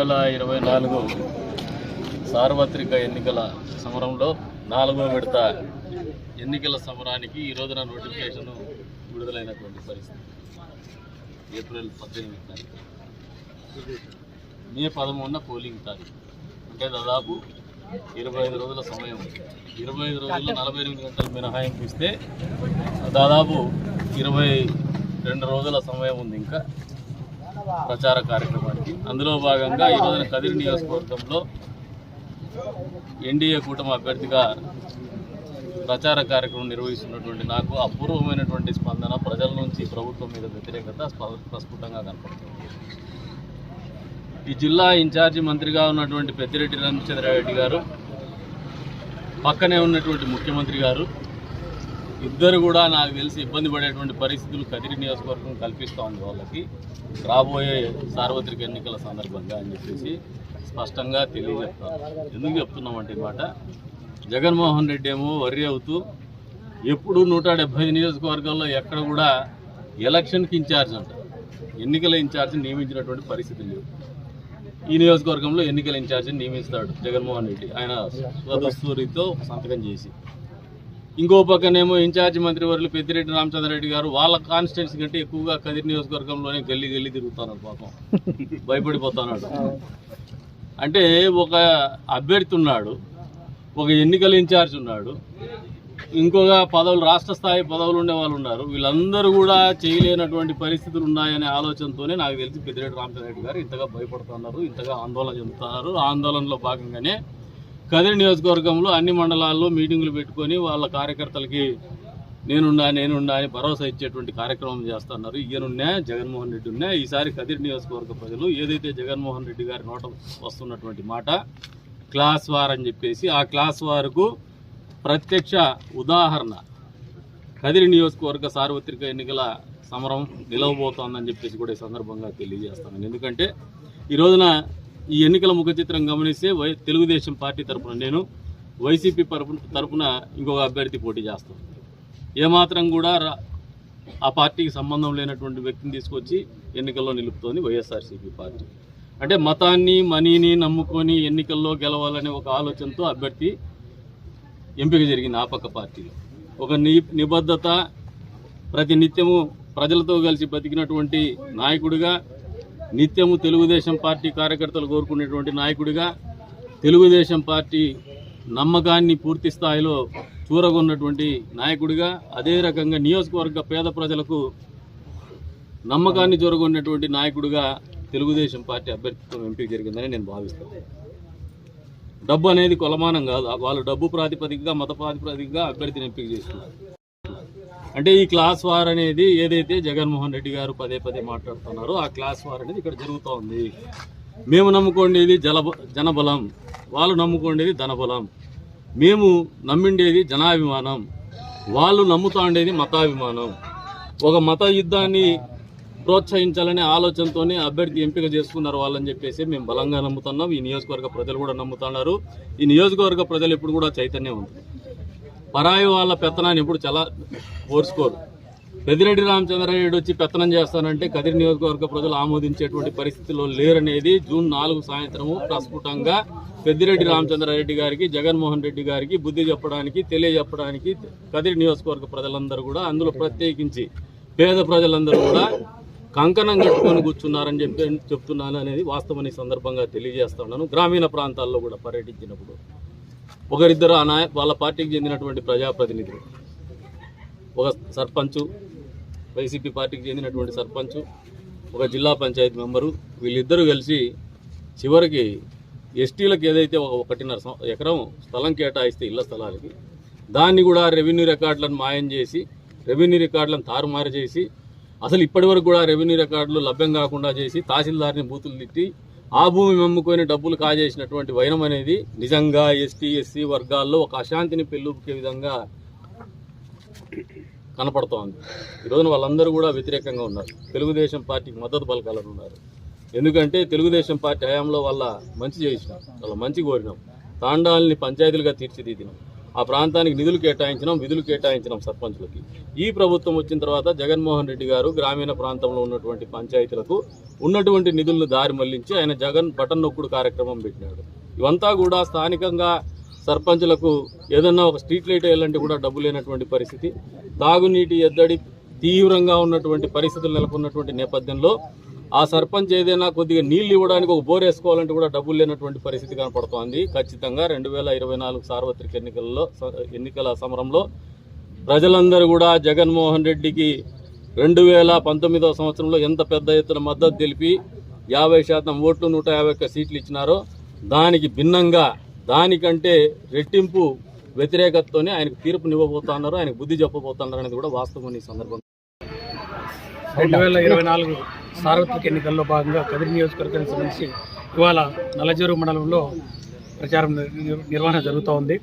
2024 సార్వత్రిక ఎన్నికల సమరంలో 4వ విడత ఎన్నికల సమరానికి ఈ రోజున నోటిఫికేషన్ విడుదలైనటువంటి పరిస్థితి. ఏప్రిల్ 18 తారీఖు, మే 13న పోలింగ్ తారీఖు. అంటే దాదాపు 25 రోజుల సమయం. 25 రోజుల్లో 48 గంటలు మినహాయింపు ఇస్తే దాదాపు 22 రోజుల సమయం ఉంది ఇంకా ప్రచార కార్యక్రమానికి. అందులో భాగంగా ఈ రోజున కదిరి నియోజకవర్గంలో ఎన్డీఏ కూటమి అభ్యర్థిగా ప్రచార కార్యక్రమం నిర్వహిస్తున్నటువంటి నాకు అపూర్వమైనటువంటి స్పందన ప్రజల నుంచి ప్రభుత్వం మీద వ్యతిరేకత ప్రస్ఫుటంగా కనపడుతుంది. ఈ జిల్లా ఇన్ఛార్జి మంత్రిగా ఉన్నటువంటి పెద్దిరెడ్డి రామచంద్రారెడ్డి గారు, పక్కనే ఉన్నటువంటి ముఖ్యమంత్రి గారు ఇద్దరు కూడా నాకు తెలిసి ఇబ్బంది పడేటువంటి పరిస్థితులు కదిరి నియోజకవర్గం కల్పిస్తూ ఉంది వాళ్ళకి రాబోయే సార్వత్రిక ఎన్నికల సందర్భంగా అని చెప్పేసి స్పష్టంగా తెలియజెప్తారు. ఎందుకు చెప్తున్నామంటే మాట, జగన్మోహన్ రెడ్డి ఏమో వర్రీ అవుతూ ఎప్పుడు 175 నియోజకవర్గాల్లో ఎక్కడ కూడా ఎలక్షన్కి ఇన్ఛార్జ్ అంట, ఎన్నికల ఇన్ఛార్జిని నియమించినటువంటి పరిస్థితి లేవు. ఈ నియోజకవర్గంలో ఎన్నికల ఇన్ఛార్జిని నియమిస్తాడు జగన్మోహన్ రెడ్డి, ఆయన స్వదస్తూరితో సంతకం చేసి. ఇంకో పక్కనేమో ఇన్ఛార్జి మంత్రివర్యులు పెద్దిరెడ్డి రామచంద్రారెడ్డి గారు వాళ్ళ కాన్స్టిట్యున్సీ కంటే ఎక్కువగా కదిరి నియోజకవర్గంలోనే గల్లీ తిరుగుతున్నాడు, పాపం భయపడిపోతున్నాడు. అంటే ఒక అభ్యర్థి ఉన్నాడు, ఒక ఎన్నికల ఇన్ఛార్జ్ ఉన్నాడు, ఇంకొక పదవులు రాష్ట్ర స్థాయి పదవులు ఉండే వాళ్ళు ఉన్నారు. వీళ్ళందరూ కూడా చేయలేనటువంటి పరిస్థితులు ఉన్నాయనే ఆలోచనతోనే నాకు తెలిసి పెద్దిరెడ్డి రామచంద్రారెడ్డి గారు ఇంతగా భయపడుతున్నారు, ఇంతగా ఆందోళన చెందుతున్నారు. ఆందోళనలో భాగంగానే కదిరి నియోజకవర్గంలో అన్ని మండలాల్లో మీటింగులు పెట్టుకొని వాళ్ళ కార్యకర్తలకి నేనున్నా అని భరోసా ఇచ్చేటువంటి కార్యక్రమం చేస్తున్నారు. ఈయనున్నా జగన్మోహన్ రెడ్డి ఉన్నా ఈసారి కదిరి నియోజకవర్గ ప్రజలు ఏదైతే జగన్మోహన్ రెడ్డి గారి నోట వస్తున్నటువంటి మాట క్లాస్ వార్ అని చెప్పేసి, ఆ క్లాస్ వార్కు ప్రత్యక్ష ఉదాహరణ కదిరి నియోజకవర్గ సార్వత్రిక ఎన్నికల సమరం నిలవబోతోందని చెప్పేసి కూడా ఈ సందర్భంగా తెలియజేస్తాను. ఎందుకంటే ఈ రోజున ఈ ఎన్నికల ముఖ చిత్రం గమనిస్తే తెలుగుదేశం పార్టీ తరఫున నేను, వైసీపీ తరఫున ఇంకొక అభ్యర్థి పోటీ చేస్తాను. ఏమాత్రం కూడా ఆ పార్టీకి సంబంధం లేనటువంటి వ్యక్తిని తీసుకొచ్చి ఎన్నికల్లో నిలుపుతోంది వైఎస్ఆర్సీపీ పార్టీ. అంటే మతాన్ని మనీని నమ్ముకొని ఎన్నికల్లో గెలవాలనే ఒక ఆలోచనతో అభ్యర్థి ఎంపిక జరిగింది ఆ పక్క పార్టీలో. ఒక నిబద్ధత, ప్రతి నిత్యము ప్రజలతో కలిసి బతికినటువంటి నాయకుడిగా, నిత్యము తెలుగుదేశం పార్టీ కార్యకర్తలు కోరుకునేటువంటి నాయకుడిగా, తెలుగుదేశం పార్టీ నమ్మకాన్ని పూర్తి స్థాయిలో చూరగొన్నటువంటి నాయకుడిగా, అదే రకంగా నియోజకవర్గ పేద ప్రజలకు నమ్మకాన్ని చూరగొన్నటువంటి నాయకుడిగా తెలుగుదేశం పార్టీ అభ్యర్థిత్వం ఎంపిక జరిగిందని నేను భావిస్తాను. డబ్బు అనేది కొలమానం కాదు, వాళ్ళు డబ్బు ప్రాతిపదికగా, మత ప్రాతిపదికగా అభ్యర్థిని ఎంపిక చేస్తున్నారు. అంటే ఈ క్లాస్ వార్ అనేది ఏదైతే జగన్మోహన్ రెడ్డి గారు పదే మాట్లాడుతున్నారో ఆ క్లాస్ వార్ అనేది ఇక్కడ జరుగుతూ ఉంది. మేము నమ్ముకోండేది జనబలం, వాళ్ళు నమ్ముకోండేది ధనబలం. మేము నమ్మిండేది జనాభిమానం, వాళ్ళు నమ్ముతా ఉండేది మతాభిమానం. ఒక మత యుద్ధాన్ని ప్రోత్సహించాలనే ఆలోచనతోనే అభ్యర్థి ఎంపిక చేసుకున్నారు వాళ్ళని చెప్పేసి మేము బలంగా నమ్ముతున్నాం. ఈ నియోజకవర్గ ప్రజలు కూడా నమ్ముతున్నారు. ఈ నియోజకవర్గ ప్రజలు ఎప్పుడు కూడా చైతన్యం ఉంది. పరాయి వాళ్ళ పెత్తనాన్ని ఎప్పుడు చాలా ఓర్చుకోరు. పెద్దిరెడ్డి రామచంద్రారెడ్డి వచ్చి పెత్తనం చేస్తానంటే కదిరి నియోజకవర్గ ప్రజలు ఆమోదించేటువంటి పరిస్థితిలో లేరనేది జూన్ 4 సాయంత్రము ప్రస్ఫుటంగా పెద్దిరెడ్డి రామచంద్రారెడ్డి గారికి, జగన్మోహన్ రెడ్డి గారికి బుద్ధి చెప్పడానికి, తెలియజెప్పడానికి కదిరి నియోజకవర్గ ప్రజలందరూ కూడా, అందులో ప్రత్యేకించి పేద ప్రజలందరూ కూడా కంకణం కట్టుకొని కూర్చున్నారని చెప్తున్నాను అనేది వాస్తవాన్ని సందర్భంగా తెలియజేస్తున్నాను. గ్రామీణ ప్రాంతాల్లో కూడా పర్యటించినప్పుడు ఒకరిద్దరు వాళ్ళ పార్టీకి చెందినటువంటి ప్రజాప్రతినిధులు, ఒక సర్పంచు, వైసీపీ పార్టీకి చెందినటువంటి సర్పంచు, ఒక జిల్లా పంచాయతీ మెంబరు, వీళ్ళిద్దరూ కలిసి చివరికి ఎస్టీలకు ఏదైతే 1.5 ఎకరం స్థలం కేటాయిస్తే ఇళ్ల స్థలాలకి, దాన్ని కూడా రెవెన్యూ రికార్డులను మాయం చేసి, రెవెన్యూ రికార్డులను తారుమారు చేసి, అసలు ఇప్పటి వరకు కూడా రెవెన్యూ రికార్డులు లభ్యం కాకుండా చేసి తహసీల్దార్ని బూతులు తిట్టి ఆ భూమి అమ్ముకొని డబ్బులు కాజేసినటువంటి వైనం అనేది నిజంగా ఎస్టీ ఎస్సీ వర్గాల్లో ఒక అశాంతిని పెళ్ళుకే విధంగా కనపడుతోంది. ఈరోజున వాళ్ళందరూ కూడా వ్యతిరేకంగా ఉన్నారు, తెలుగుదేశం పార్టీకి మద్దతు పలకాలని ఉన్నారు. ఎందుకంటే తెలుగుదేశం పార్టీ హయాంలో వాళ్ళ మంచి చేసినాం, వాళ్ళ మంచి కోరినాం, తాండాలని పంచాయతీలుగా తీర్చిదిద్దినాం. ఆ ప్రాంతానికి నిధులు కేటాయించినాం, విధులు కేటాయించినాం సర్పంచులకి. ఈ ప్రభుత్వం వచ్చిన తర్వాత జగన్మోహన్ రెడ్డి గారు గ్రామీణ ప్రాంతంలో ఉన్నటువంటి పంచాయతీలకు ఉన్నటువంటి నిధులను దారి మళ్లించి ఆయన జగన్ బటన్ నొక్కుడు కార్యక్రమం పెట్టినాడు. ఇవంతా కూడా స్థానికంగా సర్పంచులకు ఏదన్నా ఒక స్ట్రీట్ లైట్ వేయాలంటే కూడా డబ్బు లేనటువంటి పరిస్థితి, తాగునీటి ఎద్దడి తీవ్రంగా ఉన్నటువంటి పరిస్థితులు నెలకొన్నటువంటి నేపథ్యంలో ఆ సర్పంచ్ ఏదైనా కొద్దిగా నీళ్లు ఇవ్వడానికి ఒక బోర్ వేసుకోవాలంటే కూడా డబ్బులు లేనటువంటి పరిస్థితి కనపడుతోంది. ఖచ్చితంగా 2024 సార్వత్రిక ఎన్నికల సమరంలో ప్రజలందరూ కూడా జగన్మోహన్ రెడ్డికి 2019వ సంవత్సరంలో ఎంత పెద్ద ఎత్తున మద్దతు తెలిపి 50% ఓట్లు 151 సీట్లు ఇచ్చినారో దానికి భిన్నంగా, దానికంటే రెట్టింపు వ్యతిరేకతతోనే ఆయనకు తీర్పునివ్వబోతున్నారు, ఆయనకు బుద్ధి చెప్పబోతున్నారు అనేది కూడా వాస్తవం. ఈ సందర్భంగా 2024 సార్వత్రిక ఎన్నికల్లో భాగంగా కదిరి నియోజకవర్గానికి సంబంధించి ఇవాళ నల్లజేరు మండలంలో ప్రచారం నిర్వహణ జరుగుతూ ఉంది.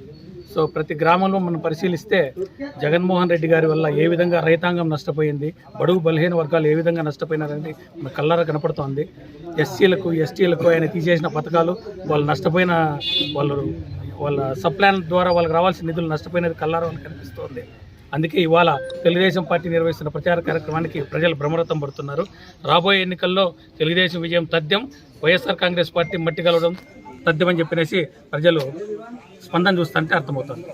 సో ప్రతి గ్రామంలో మనం పరిశీలిస్తే జగన్మోహన్ రెడ్డి గారి వల్ల ఏ విధంగా రైతాంగం నష్టపోయింది, బడుగు బలహీన వర్గాలు ఏ విధంగా నష్టపోయినారనేది మన కళ్ళారా కనపడుతోంది. ఎస్సీలకు ఎస్టీలకు ఆయన తీసేసిన పథకాలు, వాళ్ళు నష్టపోయిన వాళ్ళ సప్లాన్ ద్వారా వాళ్ళకి రావాల్సిన నిధులు నష్టపోయినది కళ్ళారా కనిపిస్తోంది. అందుకే ఇవాళ తెలుగుదేశం పార్టీ నిర్వహిస్తున్న ప్రచార కార్యక్రమానికి ప్రజలు బ్రహ్మరథం పడుతున్నారు. రాబోయే ఎన్నికల్లో తెలుగుదేశం విజయం తథ్యం, వైఎస్ఆర్ కాంగ్రెస్ పార్టీ మట్టి కలవడం తథ్యమని చెప్పినేసి ప్రజలు స్పందన చూస్తుంటే అర్థమవుతుంది.